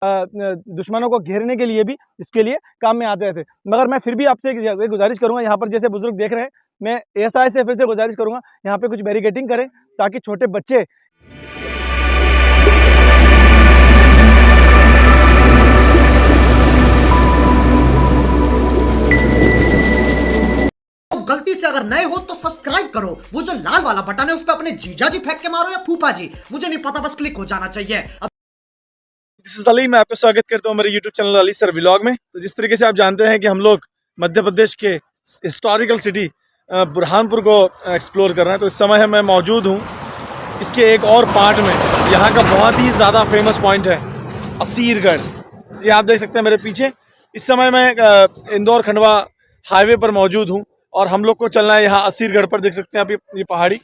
दुश्मनों को घेरने के लिए भी इसके लिए काम में आते थे। मगर मैं फिर भी आपसे एक गुजारिश करूँगा, यहाँ पर जैसे बुजुर्ग देख रहे हैं, मैं एएसआई से फिर से गुजारिश करूँगा यहाँ पे कुछ बैरिकेडिंग करें ताकि छोटे बच्चे गलती से अगर नए हो तो सब्सक्राइब करो, वो जो लाल वाला बटन है उस पर अपने जीजा जी फेंक के मारो या फूफा जी, मुझे नहीं पता, बस क्लिक हो जाना चाहिए। दिस इज अली, मैं आपका स्वागत करता हूं मेरे YouTube channel Ali sir vlog में। तो जिस तरीके से आप जानते हैं कि हम लोग मध्य प्रदेश के हिस्टोरिकल सिटी बुरहानपुर को एक्सप्लोर कर रहे हैं, तो इस समय मैं मौजूद हूं इसके एक और पार्ट में। यहाँ का बहुत ही ज़्यादा फेमस पॉइंट है असीरगढ़। ये आप देख सकते हैं मेरे पीछे। इस समय मैं इंदौर खंडवा हाईवे पर मौजूद हूँ और हम लोग को चलना है यहाँ असीरगढ़ पर। देख सकते हैं आप ये पहाड़ी,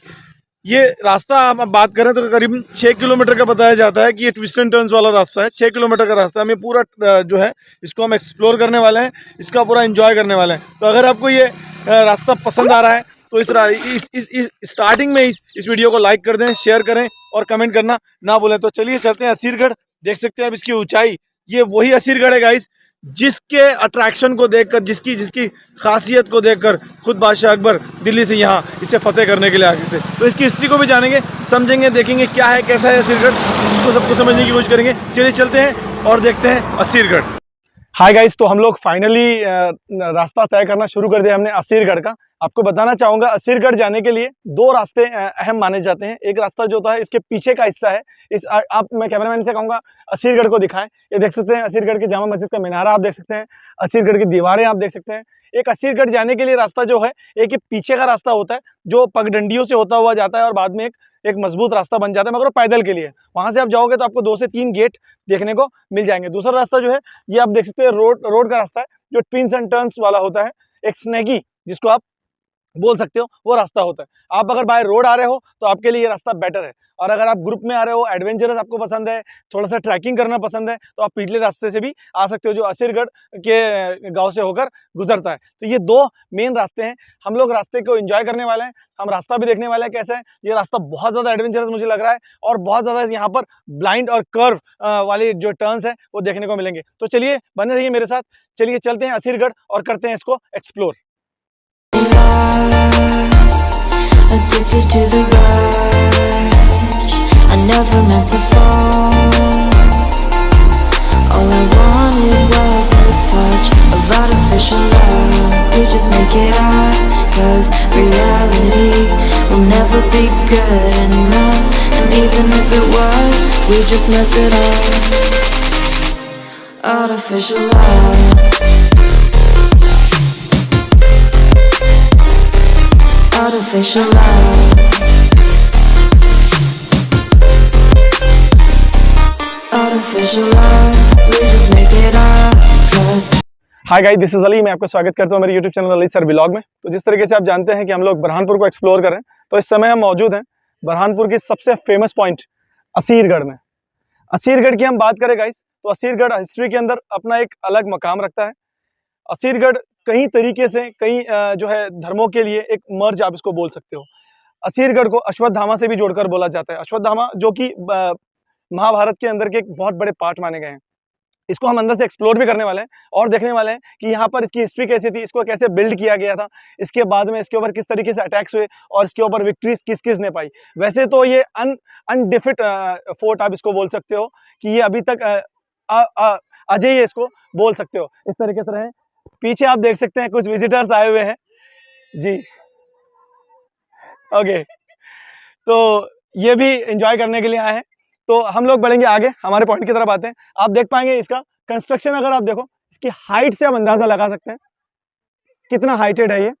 ये रास्ता हम बात करें तो करीब 6 किलोमीटर का बताया जाता है कि ये ट्विस्ट एंड टर्न्स वाला रास्ता है। 6 किलोमीटर का रास्ता है। हम ये पूरा जो है इसको हम एक्सप्लोर करने वाले हैं, इसका पूरा एंजॉय करने वाले हैं। तो अगर आपको ये रास्ता पसंद आ रहा है तो इस स्टार्टिंग में इस वीडियो को लाइक कर दें, शेयर करें और कमेंट करना ना भूलें। तो चलिए चलते हैं असीरगढ़। देख सकते हैं अब इसकी ऊंचाई, ये वही असीरगढ़ है गाइस जिसके अट्रैक्शन को देखकर, जिसकी खासियत को देखकर खुद बादशाह अकबर दिल्ली से यहाँ इसे फतेह करने के लिए आ गए थे। तो इसकी हिस्ट्री को भी जानेंगे, समझेंगे, देखेंगे क्या है, कैसा है असीरगढ़, इसको सबको समझने की कोशिश करेंगे। चलिए चलते हैं और देखते हैं असीरगढ़। हाय गाइस, तो हम लोग फाइनली रास्ता तय करना शुरू कर दिया हमने असीरगढ़ का। आपको बताना चाहूँगा असीरगढ़ जाने के लिए 2 रास्ते अहम माने जाते हैं। एक रास्ता जो होता है इसके पीछे का हिस्सा है, मैं कैमरामैन से कहूँगा असीरगढ़ को दिखाएं। ये देख सकते हैं असीरगढ़ के जामा मस्जिद का मीनारा आप देख सकते हैं, असीरगढ़ की दीवारें आप देख सकते हैं। एक असीरगढ़ जाने के लिए रास्ता जो है, एक ये पीछे का रास्ता होता है जो पगडंडियों से होता हुआ जाता है और बाद में एक मजबूत रास्ता बन जाता है, मगर पैदल के लिए। वहां से आप जाओगे तो आपको 2 से 3 गेट देखने को मिल जाएंगे। दूसरा रास्ता जो है ये आप देख सकते हैं रोड का रास्ता है जो ट्विंस एंड टर्न्स वाला होता है, एक स्नैगी जिसको आप बोल सकते हो, वो रास्ता होता है। आप अगर बाय रोड आ रहे हो तो आपके लिए ये रास्ता बेटर है, और अगर आप ग्रुप में आ रहे हो, एडवेंचरस आपको पसंद है, थोड़ा सा ट्रैकिंग करना पसंद है, तो आप पिछले रास्ते से भी आ सकते हो जो असीरगढ़ के गांव से होकर गुजरता है। तो ये 2 मेन रास्ते हैं। हम लोग रास्ते को एंजॉय करने वाले हैं, हम रास्ता भी देखने वाले हैं कैसा है। ये रास्ता बहुत ज़्यादा एडवेंचरस मुझे लग रहा है और बहुत ज़्यादा यहाँ पर ब्लाइंड और कर्व वाली जो टर्न्स है वो देखने को मिलेंगे। तो चलिए बने रहिए मेरे साथ, चलिए चलते हैं असीरगढ़ और करते हैं इसको explore. Addicted to the rush, I never meant to fall. All I wanted was a touch of artificial love. We just make it up, 'cause reality will never be good enough. And even if it was, we just mess it up. Artificial love, artificial love, artificial love, we just make it up, 'cause hi guys, this is Ali, मैं आपका स्वागत करता हूं मेरे YouTube channel Ali sir vlog में। तो जिस तरीके से आप जानते हैं कि हम लोग बुरहानपुर को एक्सप्लोर करें, तो इस समय हम मौजूद हैं बुरहानपुर की सबसे फेमस पॉइंट असीरगढ़ में। असीरगढ़ की हम बात करें गाइस, तो असीरगढ़ हिस्ट्री के अंदर अपना एक अलग मकाम रखता है। असीरगढ़ कई तरीके से, कई जो है धर्मों के लिए एक मर्ज आप इसको बोल सकते हो। असीरगढ़ को अश्वत्थामा से भी जोड़कर बोला जाता है। अश्वत्थामा जो कि महाभारत के अंदर के एक बहुत बड़े पार्ट माने गए हैं। इसको हम अंदर से एक्सप्लोर भी करने वाले हैं और देखने वाले हैं कि यहाँ पर इसकी हिस्ट्री कैसी थी, इसको कैसे बिल्ड किया गया था, इसके बाद में इसके ऊपर किस तरीके से अटैक्स हुए और इसके ऊपर विक्ट्रीज किस किस ने पाई। वैसे तो ये अनडिफिट फोर्ट आप इसको बोल सकते हो कि ये अभी तक अजय इसको बोल सकते हो। इस तरीके से रहे। पीछे आप देख सकते हैं कुछ विजिटर्स आए हुए हैं जी। ओके, तो ये भी एंजॉय करने के लिए आए हैं। तो हम लोग बढ़ेंगे आगे, हमारे पॉइंट की तरफ आते हैं। आप देख पाएंगे इसका कंस्ट्रक्शन, अगर आप देखो इसकी हाइट से आप अंदाजा लगा सकते हैं कितना हाइटेड है ये।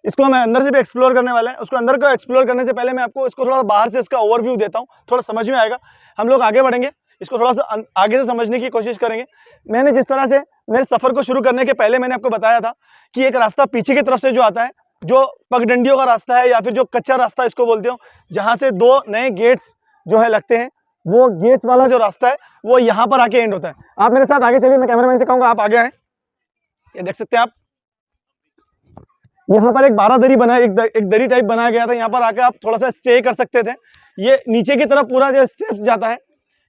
इसको हम अंदर से भी एक्सप्लोर करने वाले हैं। उसको अंदर को एक्सप्लोर करने से पहले मैं आपको इसको थोड़ा बाहर से इसका ओवरव्यू देता हूँ, थोड़ा समझ में आएगा। हम लोग आगे बढ़ेंगे, इसको थोड़ा सा आगे से समझने की कोशिश करेंगे। मैंने जिस तरह से मेरे सफर को शुरू करने के पहले मैंने आपको बताया था कि एक रास्ता पीछे की तरफ से जो आता है, जो पगडंडियों का रास्ता है या फिर जो कच्चा रास्ता इसको बोलते हो, जहाँ से 2 नए गेट्स जो है लगते हैं, वो गेट्स वाला जो रास्ता है वो यहाँ पर आके एंड होता है। आप मेरे साथ आगे चलिए, मैं कैमरामैन से कहूँगा आप आगे आए। ये देख सकते हैं आप, यहाँ पर एक 12 दरी बना, एक दरी टाइप बनाया गया था। यहाँ पर आके आप थोड़ा सा स्टे कर सकते थे। ये नीचे की तरफ पूरा जो स्टेप्स जाता है,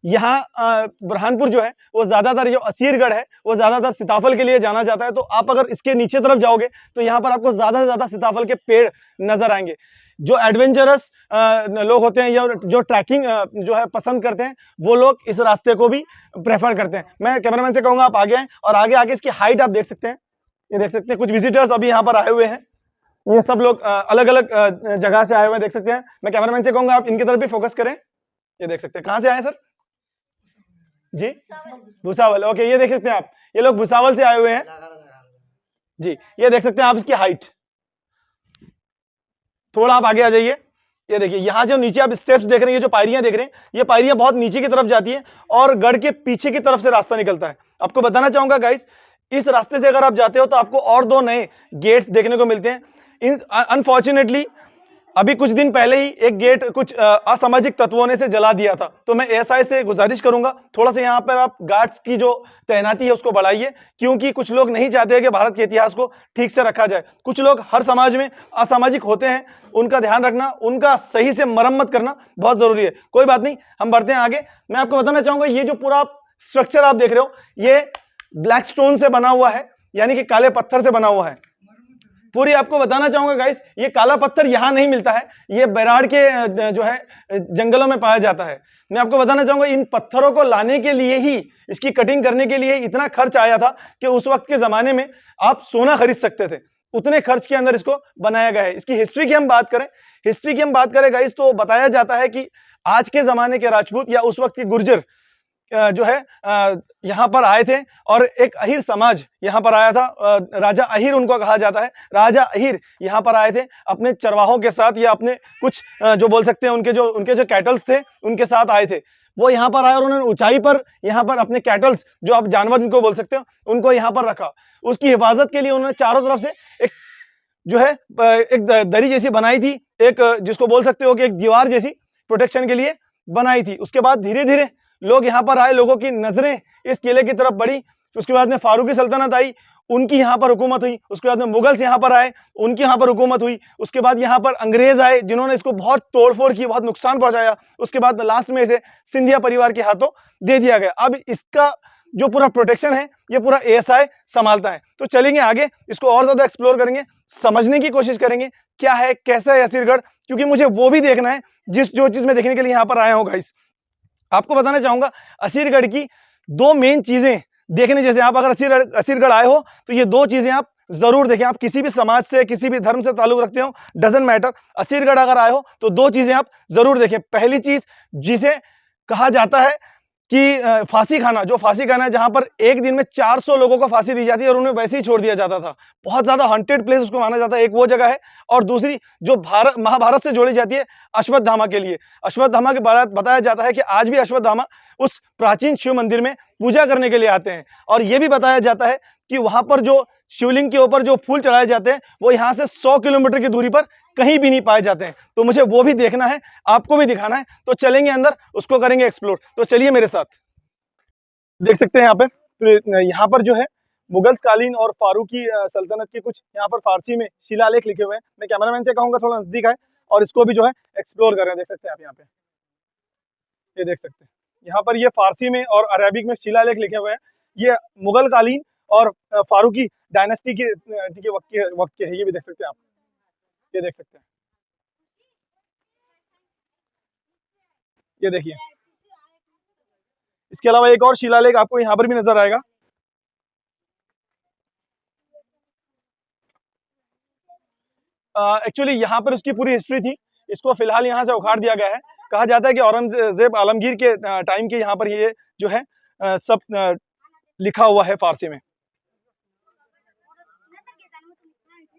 यहाँ बुरहानपुर जो है वो ज़्यादातर, जो असीरगढ़ है वो ज़्यादातर सीताफल के लिए जाना जाता है। तो आप अगर इसके नीचे तरफ जाओगे तो यहाँ पर आपको ज़्यादा से ज़्यादा सीताफल के पेड़ नज़र आएंगे। जो एडवेंचरस लोग होते हैं या जो ट्रैकिंग जो है पसंद करते हैं, वो लोग इस रास्ते को भी प्रेफर करते हैं। मैं कैमरामैन से कहूँगा आप आगे आएँ और आगे आके इसकी हाइट आप देख सकते हैं। ये देख सकते हैं कुछ विजिटर्स अभी यहाँ पर आए हुए हैं। ये सब लोग अलग अलग जगह से आए हुए हैं, देख सकते हैं। मैं कैमरामैन से कहूँगा आप इनकी तरफ भी फोकस करें। ये देख सकते हैं, कहाँ से आए सर जी? भुसावल। ओके, ये देख सकते हैं आप, ये लोग भुसावल से आए हुए हैं जी। ये देख सकते हैं आप इसकी हाइट। थोड़ा आप आगे आ जाइए। ये देखिए यहाँ जो नीचे आप स्टेप्स देख रहे हैं, ये जो पायरियां देख रहे हैं, ये पायरियां बहुत नीचे की तरफ जाती है और गढ़ के पीछे की तरफ से रास्ता निकलता है। आपको बताना चाहूंगा गाइस, इस रास्ते से अगर आप जाते हो तो आपको और 2 नए गेट्स देखने को मिलते हैं। अनफॉर्चुनेटली अभी कुछ दिन पहले ही एक गेट कुछ असामाजिक तत्वों ने से जला दिया था। तो मैं एएसआई से गुजारिश करूंगा थोड़ा सा यहाँ पर आप गार्ड्स की जो तैनाती है उसको बढ़ाइए, क्योंकि कुछ लोग नहीं चाहते कि भारत के इतिहास को ठीक से रखा जाए। कुछ लोग हर समाज में असामाजिक होते हैं, उनका ध्यान रखना, उनका सही से मरम्मत करना बहुत जरूरी है। कोई बात नहीं, हम बढ़ते हैं आगे। मैं आपको बताना चाहूंगा ये जो पूरा स्ट्रक्चर आप देख रहे हो, ये ब्लैक स्टोन से बना हुआ है, यानी कि काले पत्थर से बना हुआ है। पूरी आपको बताना चाहूंगा गाइस, ये काला पत्थर यहाँ नहीं मिलता है, ये बैराड़ के जो है जंगलों में पाया जाता है। मैं आपको बताना चाहूंगा इन पत्थरों को लाने के लिए ही, इसकी कटिंग करने के लिए इतना खर्च आया था कि उस वक्त के जमाने में आप सोना खरीद सकते थे, उतने खर्च के अंदर इसको बनाया गया है। इसकी हिस्ट्री की हम बात करें गाइस, तो बताया जाता है कि आज के जमाने के राजपूत या उस वक्त के गुर्जर जो है यहाँ पर आए थे और एक अहिर समाज यहाँ पर आया था। राजा अहिर उनको कहा जाता है। राजा अहिर यहाँ पर आए थे अपने चरवाहों के साथ, या अपने कुछ जो बोल सकते हैं उनके जो कैटल्स थे उनके साथ आए थे। वो यहाँ पर आए और उन्होंने ऊंचाई पर यहाँ पर अपने कैटल्स, जो आप जानवर जिनको बोल सकते हो, उनको यहाँ पर रखा। उसकी हिफाजत के लिए उन्होंने चारों तरफ से एक जो है एक दरी जैसी बनाई थी, एक जिसको बोल सकते हो कि एक दीवार जैसी प्रोटेक्शन के लिए बनाई थी। उसके बाद धीरे धीरे लोग यहाँ पर आए, लोगों की नजरें इस किले की तरफ बढ़ी। उसके बाद में फारूकी सल्तनत आई, उनकी यहाँ पर हुकूमत हुई। उसके बाद में मुगल्स यहाँ पर आए, उनकी यहाँ पर हुकूमत हुई। उसके बाद यहाँ पर अंग्रेज आए जिन्होंने इसको बहुत तोड़फोड़ की, बहुत नुकसान पहुंचाया। उसके बाद लास्ट में इसे सिंधिया परिवार के हाथों दे दिया गया। अब इसका जो पूरा प्रोटेक्शन है ये पूरा एएसआई संभालता है। तो चलेंगे आगे, इसको और ज्यादा एक्सप्लोर करेंगे, समझने की कोशिश करेंगे क्या है, कैसा है असीरगढ़, क्योंकि मुझे वो भी देखना है जो चीज मैं देखने के लिए यहाँ पर आया हूँ गाइस। आपको बताना चाहूंगा असीरगढ़ की 2 मेन चीजें देखने जैसे। आप अगर असीरगढ़ आए हो तो ये 2 चीजें आप जरूर देखें। आप किसी भी समाज से, किसी भी धर्म से ताल्लुक रखते हो, डजंट मैटर, असीरगढ़ अगर आए हो तो 2 चीजें आप जरूर देखें। पहली चीज जिसे कहा जाता है कि फांसी खाना, जो फांसी खाना है, जहां पर एक दिन में 400 लोगों को फांसी दी जाती है और उन्हें वैसे ही छोड़ दिया जाता था। बहुत ज्यादा हॉन्टेड प्लेस उसको माना जाता है, एक वो जगह है। और दूसरी जो महाभारत से जोड़ी जाती है अश्वत्थामा के लिए। अश्वत्थामा के बारे में बताया जाता है कि आज भी अश्वत्थामा उस प्राचीन शिव मंदिर में पूजा करने के लिए आते हैं। और यह भी बताया जाता है कि वहां पर जो शिवलिंग के ऊपर जो फूल चढ़ाए जाते हैं वो यहाँ से 100 किलोमीटर की दूरी पर कहीं भी नहीं पाए जाते हैं। तो मुझे वो भी देखना है, आपको भी दिखाना है। तो चलेंगे अंदर, उसको करेंगे एक्सप्लोर। तो चलिए मेरे साथ। देख सकते हैं यहाँ पे, तो यहाँ पर जो है मुगल्स कालीन और फारूकी सल्तनत के कुछ यहाँ पर फारसी में शिलालेख लिखे हुए हैं। मैं कैमरामैन से कहूँगा थोड़ा नजदीक आए और इसको भी जो है एक्सप्लोर करें। देख सकते हैं आप यहाँ पे, ये देख सकते हैं यहाँ पर ये फारसी में और अरेबिक में शिलालेख लिखे हुए हैं। ये मुगल कालीन और फारूकी डायनेस्टी के वक्त के है। ये भी देख सकते हैं आप, ये देख सकते हैं, ये देखिए। इसके अलावा एक और शिलालेख आपको यहाँ पर भी नजर आएगा। एक्चुअली यहाँ पर उसकी पूरी हिस्ट्री थी, इसको फिलहाल यहाँ से उखाड़ दिया गया है। कहा जाता है कि औरंगजेब आलमगीर के टाइम के यहाँ पर ये जो है सब लिखा हुआ है फारसी में।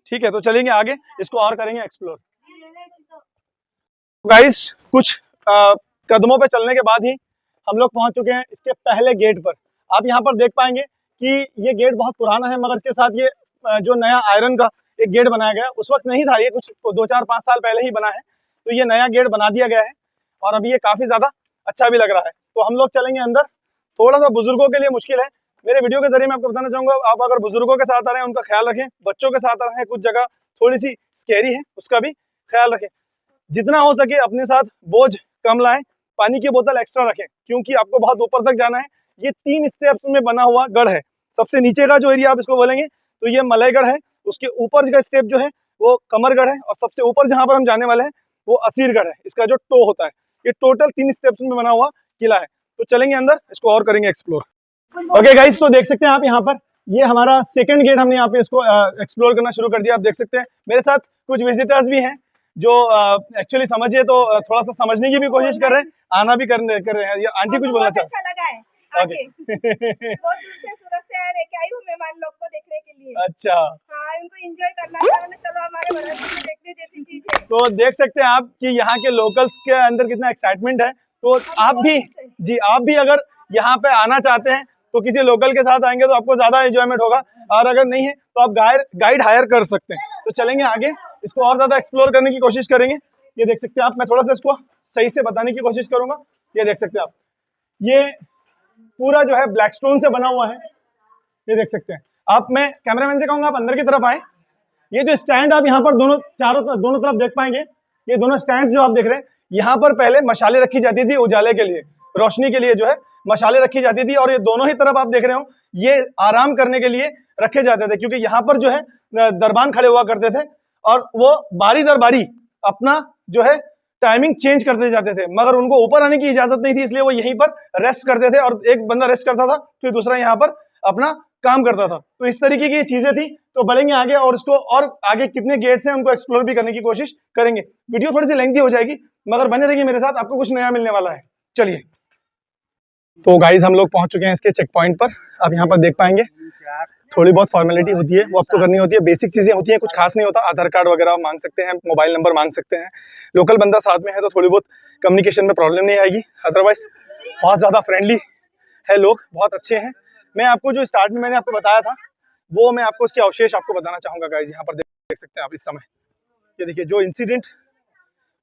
ठीक है, तो चलेंगे आगे, इसको और करेंगे एक्सप्लोर। गाइस कुछ कदमों पे चलने के बाद ही हम लोग पहुंच चुके हैं इसके पहले गेट पर। आप यहाँ पर देख पाएंगे कि ये गेट बहुत पुराना है, मगर इसके साथ ये जो नया आयरन का एक गेट बनाया गया, उस वक्त नहीं था, ये कुछ 2-4-5 साल पहले ही बना है। तो ये नया गेट बना दिया गया है और अभी ये काफी ज्यादा अच्छा भी लग रहा है। तो हम लोग चलेंगे अंदर। थोड़ा सा बुजुर्गों के लिए मुश्किल है। मेरे वीडियो के जरिए मैं आपको बताना चाहूंगा, आप अगर बुजुर्गों के साथ आ रहे हैं उनका ख्याल रखें, बच्चों के साथ आ रहे हैं, कुछ जगह थोड़ी सी स्कैरी है, उसका भी ख्याल रखें। जितना हो सके अपने साथ बोझ कम लाएं, पानी की बोतल एक्स्ट्रा रखें, क्योंकि आपको बहुत ऊपर तक जाना है। ये 3 स्टेप्स में बना हुआ गढ़ है। सबसे नीचे का जो एरिया आप इसको बोलेंगे तो ये मलयगढ़ है, उसके ऊपर का स्टेप जो है वो कमरगढ़ है, और सबसे ऊपर जहाँ पर हम जाने वाले हैं वो असीरगढ़ है। इसका जो टो होता है, ये टोटल 3 स्टेप्स में बना हुआ किला है। तो चलेंगे अंदर, इसको और करेंगे एक्सप्लोर। ओके गाइस, तो देख सकते हैं आप यहाँ पर, ये हमारा सेकंड गेट, हमने यहाँ पे इसको एक्सप्लोर करना शुरू कर दिया। आप देख सकते हैं मेरे साथ कुछ विजिटर्स भी हैं जो एक्चुअली समझिए तो थोड़ा सा समझने की भी कोशिश कर रहे हैं, आना भी कर रहे हैं। ये आंटी कुछ बोलना चाहते हैं? अच्छा लगा है आके। बहुत दूर से सूरत से आए, लेके आई हूँ मेहमान लोग को देखने के लिए। अच्छा, हाँ, उनको एंजॉय करना था, मैंने चलो हमारे भरतपुर में देखने जैसी चीज है। तो देख सकते हैं आप कि यहाँ के लोकल्स के अंदर कितना एक्साइटमेंट है। तो आप भी जी, आप भी अगर यहाँ पे आना चाहते हैं तो किसी लोकल के साथ आएंगे तो आपको ज्यादा एंजॉयमेंट होगा, और अगर नहीं है तो आप गाइड हायर कर सकते हैं। तो चलेंगे आगे, इसको और ज्यादा एक्सप्लोर करने की कोशिश करेंगे। ये देख सकते हैं आप, मैं थोड़ा सा इसको सही से बताने की कोशिश करूंगा। ये देख सकते हैं आप, ये पूरा जो है ब्लैक स्टोन से बना हुआ है। ये देख सकते हैं आप, मैं कैमरामैन से कहूंगा आप अंदर की तरफ आए। ये जो स्टैंड आप यहाँ पर दोनों तरफ देख पाएंगे, ये दोनों स्टैंड जो आप देख रहे हैं, यहाँ पर पहले मशाले रखी जाती थी उजाले के लिए, रोशनी के लिए जो है मशाले रखी जाती थी। और ये दोनों ही तरफ आप देख रहे हो, ये आराम करने के लिए रखे जाते थे, क्योंकि यहाँ पर जो है दरबान खड़े हुआ करते थे और वो बारी दर बारी अपना जो है टाइमिंग चेंज करते जाते थे, मगर उनको ऊपर आने की इजाजत नहीं थी, इसलिए वो यहीं पर रेस्ट करते थे, और एक बंदा रेस्ट करता था फिर दूसरा यहाँ पर अपना काम करता था। तो इस तरीके की चीजें थी। तो बढ़ेंगे आगे और इसको और आगे कितने गेट्स हैं उनको एक्सप्लोर भी करने की कोशिश करेंगे। वीडियो थोड़ी सी लेंथी हो जाएगी, मगर बने रहिए मेरे साथ, आपको कुछ नया मिलने वाला है। चलिए, तो गाइस हम लोग पहुंच चुके हैं इसके चेक पॉइंट पर। आप यहाँ पर देख पाएंगे थोड़ी बहुत फॉर्मेलिटी होती है, वो आपको करनी होती है, बेसिक चीजें होती हैं, कुछ खास नहीं होता। आधार कार्ड वगैरह मांग सकते हैं, मोबाइल नंबर मांग सकते हैं। लोकल बंदा साथ में है तो थोड़ी बहुत कम्युनिकेशन में प्रॉब्लम नहीं आएगी, अदरवाइज बहुत ज़्यादा फ्रेंडली है लोग, बहुत अच्छे हैं। मैं आपको जो स्टार्ट में मैंने आपको बताया था वो मैं आपको उसके अवशेष आपको बताना चाहूँगा गाइस। यहाँ पर देख सकते हैं आप इस समय, ये देखिए जो इंसिडेंट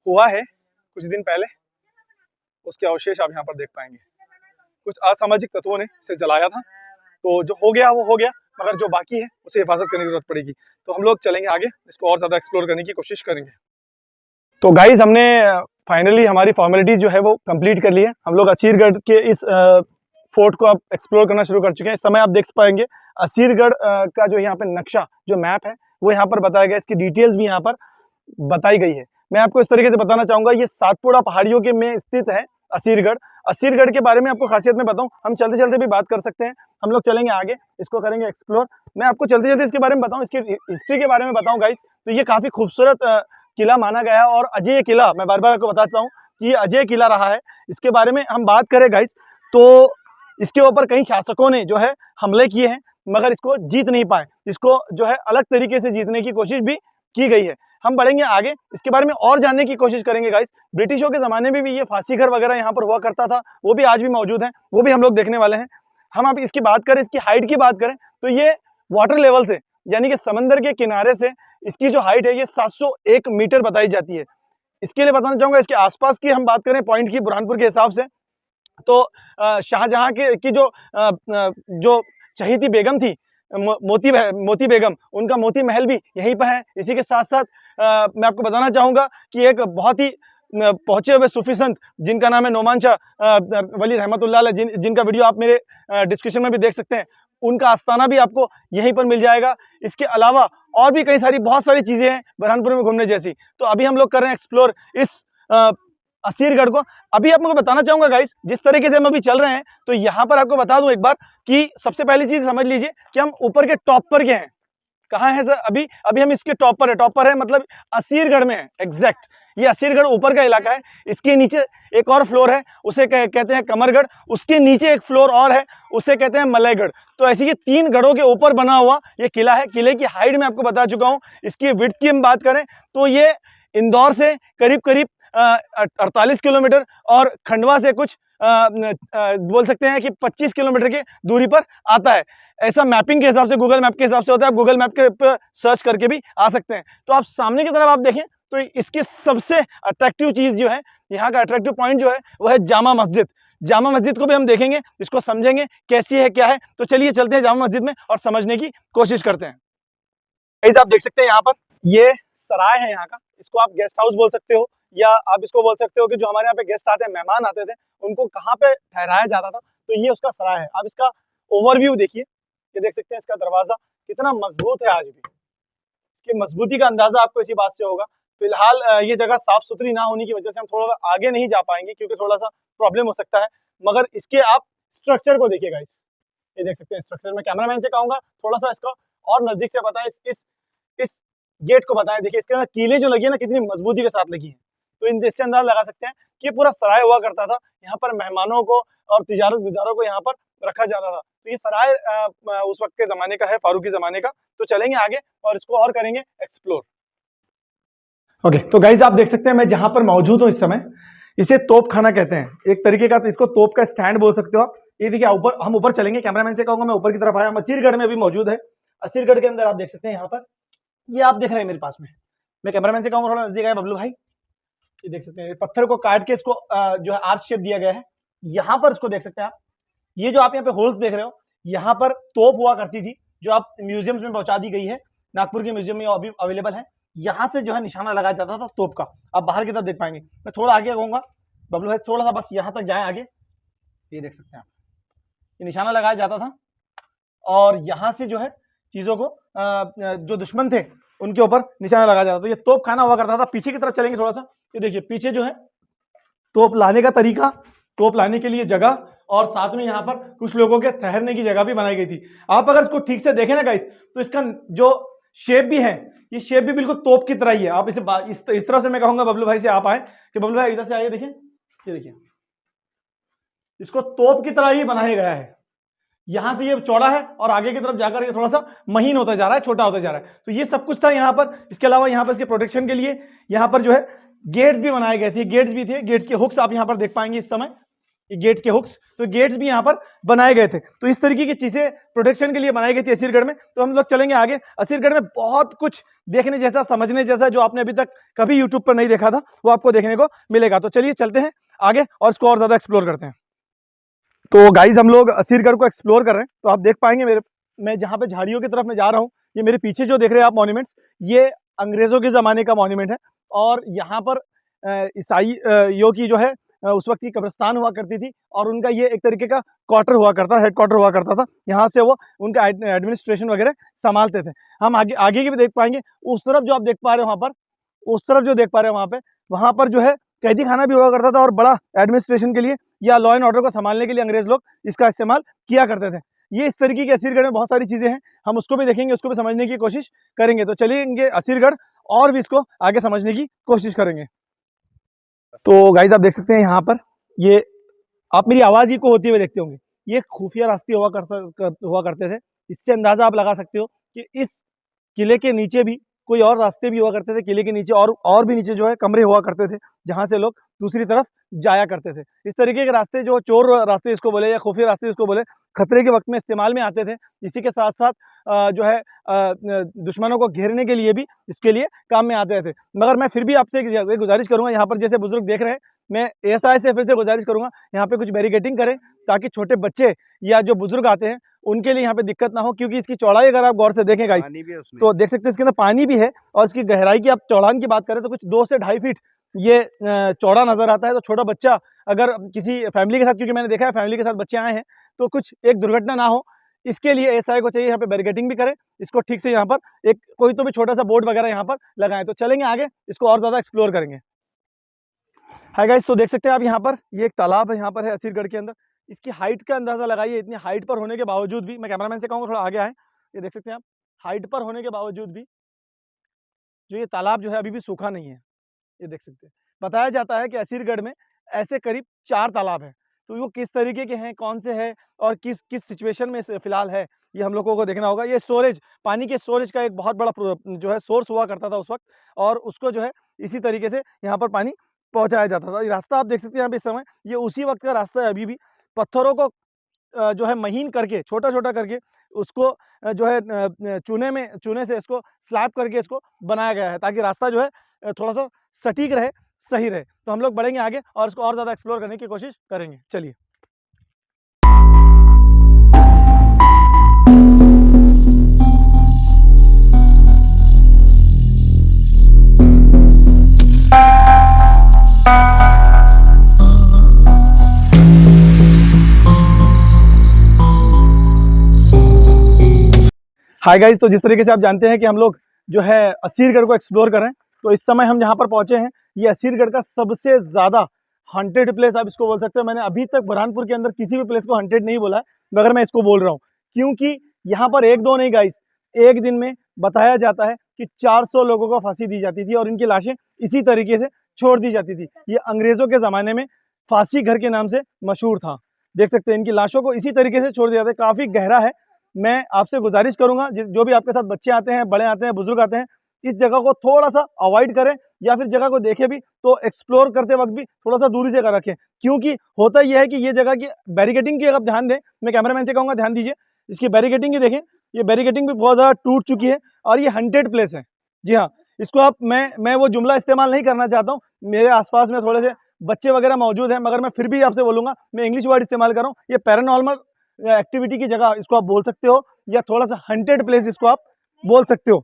हुआ है कुछ दिन पहले, उसके अवशेष आप यहाँ पर देख पाएंगे। कुछ असामाजिक तत्वों ने इसे जलाया था, तो जो हो गया वो हो गया, मगर जो बाकी है उसे हिफाजत करने की जरूरत पड़ेगी। तो हम लोग चलेंगे आगे, इसको और ज़्यादा एक्सप्लोर करने की कोशिश करेंगे। तो गाइस हमने फाइनली हमारी फॉर्मेलिटीज जो है वो कंप्लीट कर ली है। हम लोग असीरगढ़ के इस फोर्ट को आप एक्सप्लोर करना शुरू कर चुके हैं। इस समय आप देख पाएंगे असीरगढ़ का जो यहाँ पे नक्शा, जो मैप है वो यहाँ पर बताया गया, इसकी डिटेल्स भी यहाँ पर बताई गई है। मैं आपको इस तरीके से बताना चाहूँगा, ये सातपुड़ा पहाड़ियों के में स्थित है असीरगढ़। असीरगढ़ के बारे में आपको खासियत में बताऊं, हम चलते चलते भी बात कर सकते हैं। हम लोग चलेंगे आगे, इसको करेंगे एक्सप्लोर। मैं आपको चलते चलते इसके बारे में बताऊं, इसकी हिस्ट्री के बारे में बताऊं गाइस। तो ये काफ़ी खूबसूरत किला माना गया है, और अजय किला, मैं बार बार आपको बताता हूँ कि ये अजय किला रहा है। इसके बारे में हम बात करें गाइस, तो इसके ऊपर कई शासकों ने जो है हमले किए हैं, मगर इसको जीत नहीं पाए। इसको जो है अलग तरीके से जीतने की कोशिश भी की गई है। हम बढ़ेंगे आगे, इसके बारे में और जानने की कोशिश करेंगे गाइस। ब्रिटिशों के ज़माने में भी ये फांसी घर वगैरह यहाँ पर हुआ करता था, वो भी आज भी मौजूद हैं, वो भी हम लोग देखने वाले हैं। हम आप इसकी बात करें, इसकी हाइट की बात करें, तो ये वाटर लेवल से, यानी कि समंदर के किनारे से इसकी जो हाइट है ये 701 मीटर बताई जाती है। इसके लिए बताना चाहूँगा, इसके आसपास की हम बात करें पॉइंट की, बुरहानपुर के हिसाब से, तो शाहजहाँ की जो चहीती बेगम थी, मोती बेगम, उनका मोती महल भी यहीं पर है। इसी के साथ साथ मैं आपको बताना चाहूँगा कि एक बहुत ही पहुँचे हुए सूफी संत जिनका नाम है नोमान शाह वली रहमतुल्लाह अलैह, जिनका वीडियो आप मेरे डिस्क्रिप्शन में भी देख सकते हैं, उनका आस्थाना भी आपको यहीं पर मिल जाएगा। इसके अलावा और भी कई सारी बहुत सारी चीज़ें हैं बुरहानपुर में घूमने जैसी। तो अभी हम लोग कर रहे हैं एक्सप्लोर इस असीरगढ़ को। अभी आप मुझे बताना चाहूँगा गाइस, जिस तरीके से हम अभी चल रहे हैं, तो यहाँ पर आपको बता दूं एक बार कि सबसे पहली चीज़ समझ लीजिए कि हम ऊपर के टॉप पर के हैं। कहाँ है सर? अभी हम इसके टॉप पर है। टॉप पर है मतलब असीरगढ़ में है एग्जैक्ट। ये असीरगढ़ ऊपर का इलाका है। इसके नीचे एक और फ्लोर है, उसे कहते हैं कमरगढ़। उसके नीचे एक फ्लोर और है, उसे कहते हैं मलयगढ़। तो ऐसे ये 3 गढ़ों के ऊपर बना हुआ ये किला है। किले की हाइट मैं आपको बता चुका हूँ। इसकी विड्थ की हम बात करें तो ये इंदौर से करीब 48 किलोमीटर और खंडवा से कुछ बोल सकते हैं कि 25 किलोमीटर की दूरी पर आता है। ऐसा मैपिंग के हिसाब से, गूगल मैप के हिसाब से होता है। आप गूगल मैप के पर सर्च करके भी आ सकते हैं। तो आप सामने की तरफ आप देखें तो इसकी सबसे अट्रैक्टिव चीज़ जो है, यहाँ का अट्रैक्टिव पॉइंट जो है वो है जामा मस्जिद। जामा मस्जिद को भी हम देखेंगे, इसको समझेंगे कैसी है क्या है। तो चलिए चलते हैं जामा मस्जिद में और समझने की कोशिश करते हैं। गाइस आप देख सकते हैं यहाँ पर ये सराय है यहाँ का, इसको आप गेस्ट हाउस बोल सकते हो या आप इसको बोल सकते हो कि जो हमारे यहाँ पे गेस्ट आते हैं, मेहमान आते थे, उनको कहाँ पे ठहराया जाता था, तो ये उसका सराय है। आप इसका ओवरव्यू देखिए, ये देख सकते हैं इसका दरवाजा कितना मजबूत है। आज भी इसकी मजबूती का अंदाजा आपको इसी बात से होगा। फिलहाल ये जगह साफ सुथरी ना होने की वजह से हम थोड़ा आगे नहीं जा पाएंगे, क्योंकि थोड़ा सा प्रॉब्लम हो सकता है। मगर इसके आप स्ट्रक्चर को देखिएगा, ये देख सकते हैं स्ट्रक्चर। मैं कैमरामैन से कहूंगा थोड़ा सा इसका और नजदीक से बताएं, इस गेट को बताएं। देखिए इसके अंदर कीलें जो लगी है ना, कितनी मजबूती के साथ लगी है। तो इससे अंदाजा लगा सकते हैं कि पूरा सराय हुआ करता था। यहाँ पर मेहमानों को और तिजारत गुजारों को यहाँ पर रखा जाता था। तो ये सराय उस वक्त के जमाने का है, फारूकी जमाने का। तो चलेंगे आगे और इसको और करेंगे एक्सप्लोर। ओके, तो गाइज आप देख सकते हैं मैं जहां पर मौजूद हूँ इस समय, इसे तोप खाना कहते हैं एक तरीके का। तो इसको तोप का स्टैंड बोल सकते हो आप। ये देखिए ऊपर, हम ऊपर चलेंगे। कैमरामैन से कहूंगा मैं ऊपर की तरफ आया। हम असीरगढ़ में भी मौजूद है। असीरगढ़ के अंदर आप देख सकते हैं यहाँ पर, ये आप देख रहे हैं मेरे पास में। मैं कैमरामैन से कहूंगा थोड़ा नजदीक आया बबलू भाई। ये देख सकते हैं पत्थर को काट के इसको जो है आर्च शेप दिया गया है। यहाँ पर इसको देख सकते हैं आप। ये जो आप यहाँ पे होल्स देख रहे हो, यहाँ पर तोप हुआ करती थी, जो आप म्यूजियम्स में पहुंचा दी गई है। नागपुर के म्यूजियम में अभी अवेलेबल है। यहाँ से जो है निशाना लगाया जाता था तोप का। आप बाहर की तरफ देख पाएंगे। मैं थोड़ा आगे कहूंगा बबलू भाई, थोड़ा सा बस यहाँ तक जाए आगे। ये देख सकते हैं आप, ये निशाना लगाया जाता था और यहाँ से जो है चीजों को जो दुश्मन थे उनके ऊपर निशाना लगाया जाता था। ये तोप खाना हुआ करता था। पीछे की तरफ चलेंगे थोड़ा सा। ये देखिए पीछे जो है तोप लाने का तरीका, तोप लाने के लिए जगह, और साथ में यहाँ पर कुछ लोगों के ठहरने की जगह भी बनाई गई थी। आप अगर इसको ठीक से देखें ना गाइस, तो इसका जो शेप भी है, ये शेप भी बिल्कुल तोप की तरह ही है। आप इसे इस तरह से मैं कहूंगा बबलू भाई से आप आए कि बबलू भाई इधर से आइए। देखिए ये देखिए, इसको तोप की तरह ही बनाया गया है। यहां से ये चौड़ा है और आगे की तरफ जाकर ये थोड़ा सा महीन होता जा रहा है, छोटा होता जा रहा है। तो ये सब कुछ था यहाँ पर। इसके अलावा यहाँ पर इसके प्रोटेक्शन के लिए यहाँ पर जो है गेट्स भी बनाए गए थे। गेट्स भी थे, गेट्स के हुक्स आप यहाँ पर देख पाएंगे इस समय, ये गेट्स के हुक्स। तो गेट्स भी यहाँ पर बनाए गए थे। तो इस तरीके की चीजें प्रोटेक्शन के लिए बनाई गई थी असीरगढ़ में। तो हम लोग चलेंगे आगे। असीरगढ़ में बहुत कुछ देखने जैसा, समझने जैसा, जो आपने अभी तक कभी यूट्यूब पर नहीं देखा था, वो आपको देखने को मिलेगा। तो चलिए चलते हैं आगे और इसको और ज्यादा एक्सप्लोर करते हैं। तो गाइज हम लोग असीरगढ़ को एक्सप्लोर कर रहे हैं। तो आप देख पाएंगे मैं जहाँ पे झाड़ियों की तरफ मैं जा रहा हूँ, ये मेरे पीछे जो देख रहे हैं आप मॉन्यूमेंट्स, ये अंग्रेजों के ज़माने का मॉन्यूमेंट है। और यहाँ पर ईसाइयों की जो है उस वक्त की कब्रिस्तान हुआ करती थी, और उनका ये एक तरीके का क्वार्टर हुआ करता, हेड क्वार्टर हुआ करता था। यहाँ से वो उनका एडमिनिस्ट्रेशन वगैरह संभालते थे। हम आगे की भी देख पाएंगे। उस तरफ जो आप देख पा रहे हो वहाँ पर, उस तरफ जो देख पा रहे हो वहाँ पर जो है कैदी खाना भी हुआ करता था, और बड़ा एडमिनिस्ट्रेशन के लिए या लॉ एंड ऑर्डर को संभालने के लिए अंग्रेज लोग इसका इस्तेमाल किया करते थे। ये इस तरीके के असीरगढ़ में बहुत सारी चीज़ें हैं, हम उसको भी देखेंगे, उसको भी समझने की कोशिश करेंगे। तो चलिए असीरगढ़ और भी इसको आगे समझने की कोशिश करेंगे। तो गाइज आप देख सकते हैं यहाँ पर, ये आप मेरी आवाज़ ही को होती हुए देखते होंगे, ये खुफिया रास्ते हुआ करते थे। इससे अंदाज़ा आप लगा सकते हो कि इस किले के नीचे भी कोई और रास्ते भी हुआ करते थे। किले के नीचे और भी नीचे जो है कमरे हुआ करते थे, जहाँ से लोग दूसरी तरफ जाया करते थे। इस तरीके के रास्ते, जो चोर रास्ते इसको बोले या खुफिया रास्ते इसको बोले, खतरे के वक्त में इस्तेमाल में आते थे। इसी के साथ साथ जो है दुश्मनों को घेरने के लिए भी इसके लिए काम में आते थे। मगर मैं फिर भी आपसे एक गुजारिश करूंगा, यहाँ पर जैसे बुजुर्ग देख रहे हैं, मैं एएसआई से फिर से गुजारिश करूंगा यहाँ पे कुछ बैरिकेडिंग करें, ताकि छोटे बच्चे या जो बुजुर्ग आते हैं उनके लिए यहाँ पे दिक्कत ना हो। क्योंकि इसकी चौड़ाई अगर आप गौर से देखें गाइस, तो देख सकते हैं इसके अंदर पानी भी है, और इसकी गहराई की आप चौड़ान की बात करें तो कुछ 2 से 2.5 फीट ये चौड़ा नजर आता है। तो छोटा बच्चा अगर किसी फैमिली के साथ, क्योंकि मैंने देखा है फैमिली के साथ बच्चे आए हैं, तो कुछ एक दुर्घटना ना हो, इसके लिए एएसआई को चाहिए यहाँ पे बैरिकेडिंग भी करें, इसको ठीक से यहाँ पर एक कोई तो भी छोटा सा बोर्ड वगैरह यहाँ पर लगाएं। तो चलेंगे आगे, इसको और ज़्यादा एक्सप्लोर करेंगे। हाय गाइस, तो देख सकते हैं आप यहाँ पर, ये एक तालाब है यहाँ पर है असीरगढ़ के अंदर। इसकी हाइट का अंदाज़ा लगाइए। इतनी हाइट पर होने के बावजूद भी, मैं कैमरामैन से कहूँगा थोड़ा आगे आए, ये देख सकते हैं आप, हाइट पर होने के बावजूद भी जो ये तालाब जो है अभी भी सूखा नहीं है। ये देख सकते हैं। बताया जाता है कि असीरगढ़ में ऐसे करीब 4 तालाब हैं। तो वो किस तरीके के हैं, कौन से हैं और किस सिचुएशन में फिलहाल है, ये हम लोगों को देखना होगा। ये स्टोरेज, पानी के स्टोरेज का एक बहुत बड़ा जो है सोर्स हुआ करता था उस वक्त, और उसको जो है इसी तरीके से यहाँ पर पानी पहुँचाया जाता था। ये रास्ता आप देख सकते हैं यहाँ पे इस समय, ये उसी वक्त का रास्ता है। अभी भी पत्थरों को जो है महीन करके, छोटा छोटा करके, उसको जो है चूने से इसको स्लैब करके इसको बनाया गया है, ताकि रास्ता जो है थोड़ा सा सटीक रहे, सही रहे। तो हम लोग बढ़ेंगे आगे और इसको और ज़्यादा एक्सप्लोर करने की कोशिश करेंगे। चलिए। हाय गाइस, तो जिस तरीके से आप जानते हैं कि हम लोग जो है असीरगढ़ को एक्सप्लोर कर रहे हैं, तो इस समय हम जहाँ पर पहुँचे हैं ये असीरगढ़ का सबसे ज़्यादा हॉन्टेड प्लेस आप इसको बोल सकते हो। मैंने अभी तक बुरहानपुर के अंदर किसी भी प्लेस को हॉन्टेड नहीं बोला है, मगर मैं इसको बोल रहा हूँ क्योंकि यहाँ पर एक दो नहीं गाइस, एक दिन में बताया जाता है कि 400 लोगों को फांसी दी जाती थी और इनकी लाशें इसी तरीके से छोड़ दी जाती थी। ये अंग्रेज़ों के ज़माने में फांसी घर के नाम से मशहूर था। देख सकते हैं इनकी लाशों को इसी तरीके से छोड़ दिया जाता है। काफ़ी गहरा है। मैं आपसे गुजारिश करूंगा जो भी आपके साथ बच्चे आते हैं, बड़े आते हैं, बुजुर्ग आते हैं, इस जगह को थोड़ा सा अवॉइड करें या फिर जगह को देखें भी तो एक्सप्लोर करते वक्त भी थोड़ा सा दूरी से रखें, क्योंकि होता यह है कि ये जगह की बैरिकेडिंग की आप ध्यान दें। मैं कैमरामैन से कहूँगा ध्यान दीजिए, इसकी बैरिकेडिंग की देखें। ये बैरिकेडिंग भी बहुत ज़्यादा टूट चुकी है और ये हंटेड प्लेस है। जी हाँ, इसको आप मैं वो जुमला इस्तेमाल नहीं करना चाहता हूँ। मेरे आसपास में थोड़े से बच्चे वगैरह मौजूद हैं, मगर मैं फिर भी आपसे बोलूँगा, मैं इंग्लिश वर्ड इस्तेमाल कर रहा हूँ। ये पैरानॉर्मल एक्टिविटी की जगह इसको आप बोल सकते हो या थोड़ा सा हंटेड प्लेस इसको आप बोल सकते हो,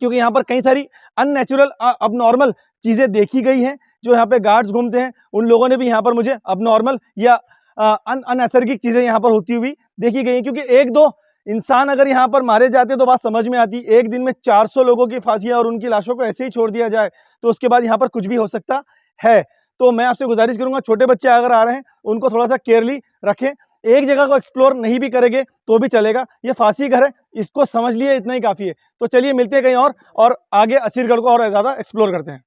क्योंकि यहाँ पर कई सारी अननेचुरल अबनॉर्मल चीज़ें देखी गई हैं। जो यहाँ पे गार्ड्स घूमते हैं उन लोगों ने भी यहाँ पर मुझे अबनॉर्मल या अनैसर्गिक चीज़ें यहाँ पर होती हुई देखी गई हैं, क्योंकि एक दो इंसान अगर यहाँ पर मारे जाते तो बात समझ में आती। एक दिन में 400 लोगों की फांसियाँ और उनकी लाशों को ऐसे ही छोड़ दिया जाए तो उसके बाद यहाँ पर कुछ भी हो सकता है। तो मैं आपसे गुजारिश करूँगा, छोटे बच्चे अगर आ रहे हैं उनको थोड़ा सा केयरली रखें। एक जगह को एक्सप्लोर नहीं भी करेंगे तो भी चलेगा, ये फांसी घर है, इसको समझ लिए इतना ही काफ़ी है। तो चलिए मिलते हैं कहीं और आगे असीरगढ़ को और ज़्यादा एक्सप्लोर करते हैं।